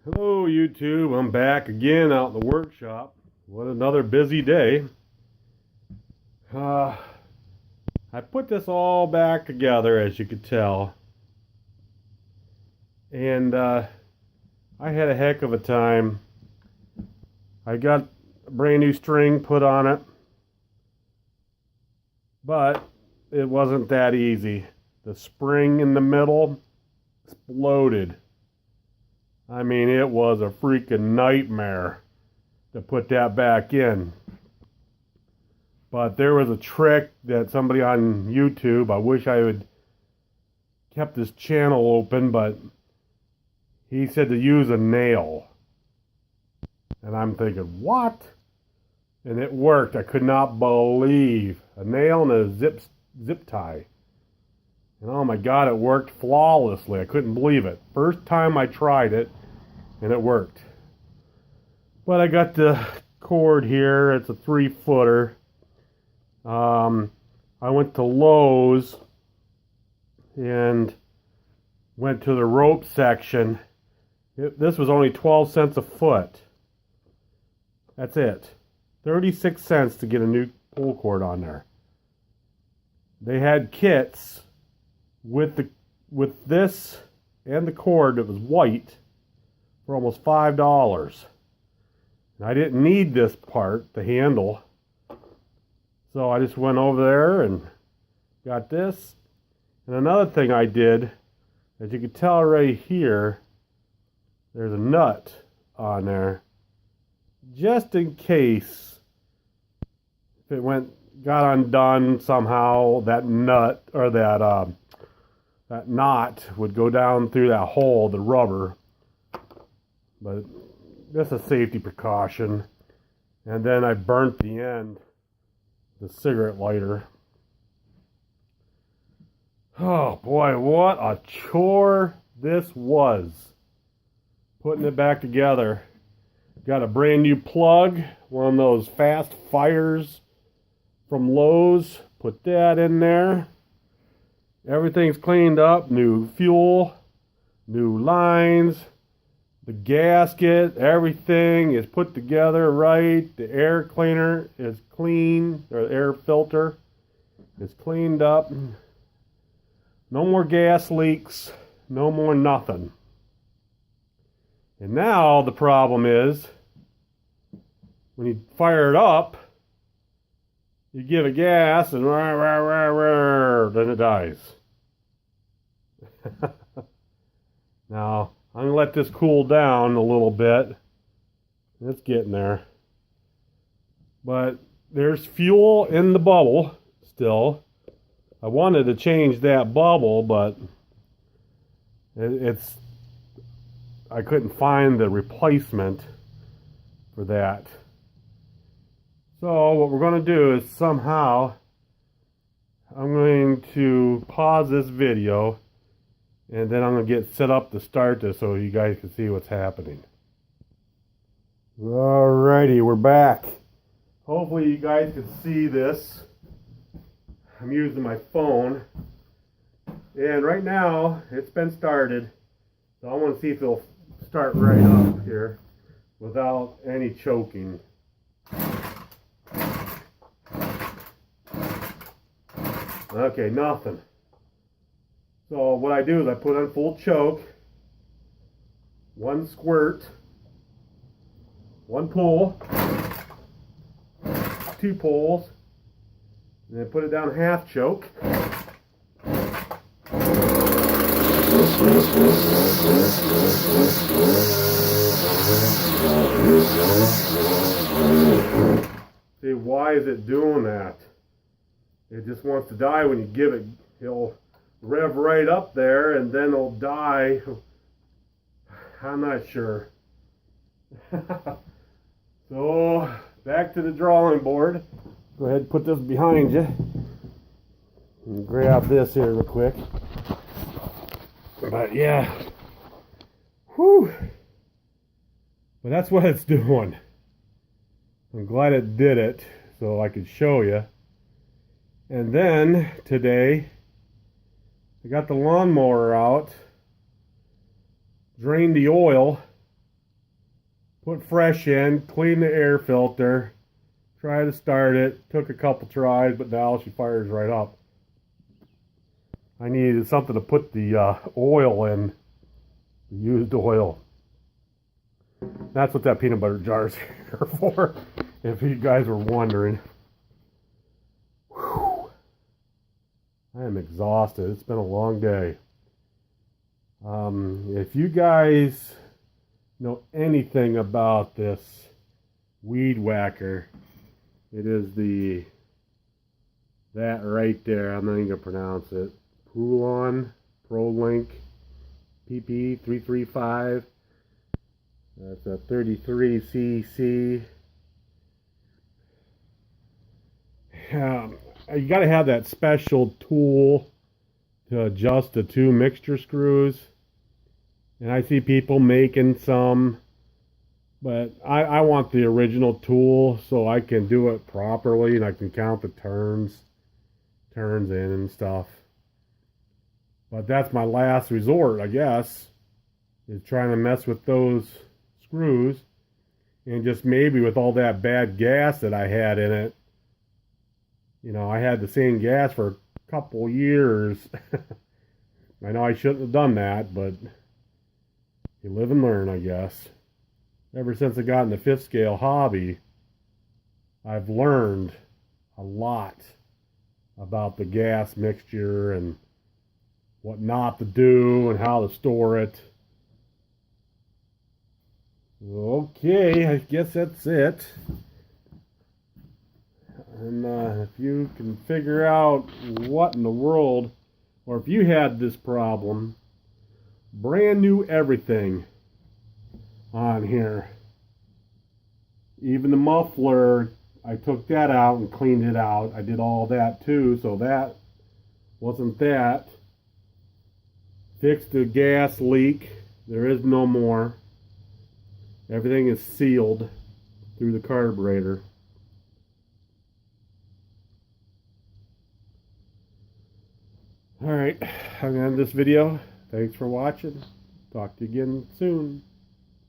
Hello YouTube, I'm back again out in the workshop. What another busy day. I put this all back together, as you could tell, and I had a heck of a time. I got a brand new string put on it, but it wasn't that easy. The spring in the middle exploded. I mean, it was a freaking nightmare to put that back in. But there was a trick that somebody on YouTube, I wish I had kept this channel open, but he said to use a nail. And I'm thinking, what? And it worked. I could not believe. A nail and a zip tie. And oh my God, it worked flawlessly. I couldn't believe it. First time I tried it, and it worked. But I got the cord here. It's a 3-footer. I went to Lowe's and went to the rope section. This was only 12 cents a foot. That's it. 36 cents to get a new pull cord on there. They had kits with this and the cord that was white for almost $5. And I didn't need this part, the handle. So I just went over there and got this. And another thing I did, as you can tell right here, there's a nut on there. Just in case if it got undone somehow, that nut or that knot would go down through that hole, the rubber. But that's a safety precaution. And then I burnt the end, the cigarette lighter. Oh boy, what a chore this was. Putting it back together. Got a brand new plug, one of those fast fires from Lowe's. Put that in there. Everything's cleaned up, new fuel, new lines, the gasket, everything is put together right. The air cleaner is clean, or air filter is cleaned up. No more gas leaks, no more nothing. And now the problem is, when you fire it up, you give it gas and then it dies. Now, I'm going to let this cool down a little bit. It's getting there. But there's fuel in the bubble still. I wanted to change that bubble, but I couldn't find the replacement for that. So what we're going to do is somehow I'm going to pause this video and then I'm going to get set up to start this so you guys can see what's happening. Alrighty, we're back. Hopefully you guys can see this. I'm using my phone. And right now it's been started. So I want to see if it'll start right up here without any choking. Okay, nothing. So what I do is I put on full choke, one squirt, one pull, 2 pulls, and then put it down half choke. See, why is it doing that? It just wants to die when you give it. It'll rev right up there and then it'll die. I'm not sure. So, back to the drawing board. Go ahead and put this behind you. And grab this here real quick. But yeah. Whew. But that's what it's doing. I'm glad it did it so I could show you. And then today I got the lawnmower out, drained the oil, put fresh in, clean the air filter, try to start it. Took a couple tries, but now she fires right up. I needed something to put the oil in, the used oil. That's what that peanut butter jar is here for, if you guys were wondering. Whew. I am exhausted. It's been a long day. If you guys know anything about this weed whacker, it is that right there. I'm not even gonna pronounce it. Poulan PP335. That's a 33cc. You got to have that special tool to adjust the two mixture screws. And I see people making some, but I want the original tool so I can do it properly and I can count the turns in and stuff. But that's my last resort, I guess, is trying to mess with those screws. And just maybe with all that bad gas that I had in it, you know, I had the same gas for a couple years. I know I shouldn't have done that, but you live and learn, I guess. Ever since I got in the fifth scale hobby, I've learned a lot about the gas mixture and what not to do and how to store it. Okay, I guess that's it. And if you can figure out what in the world, or if you had this problem, brand new everything on here. Even the muffler, I took that out and cleaned it out. I did all that too, so that wasn't that. Fixed the gas leak. There is no more. Everything is sealed through the carburetor. Alright, I'm going to end this video. Thanks for watching. Talk to you again soon.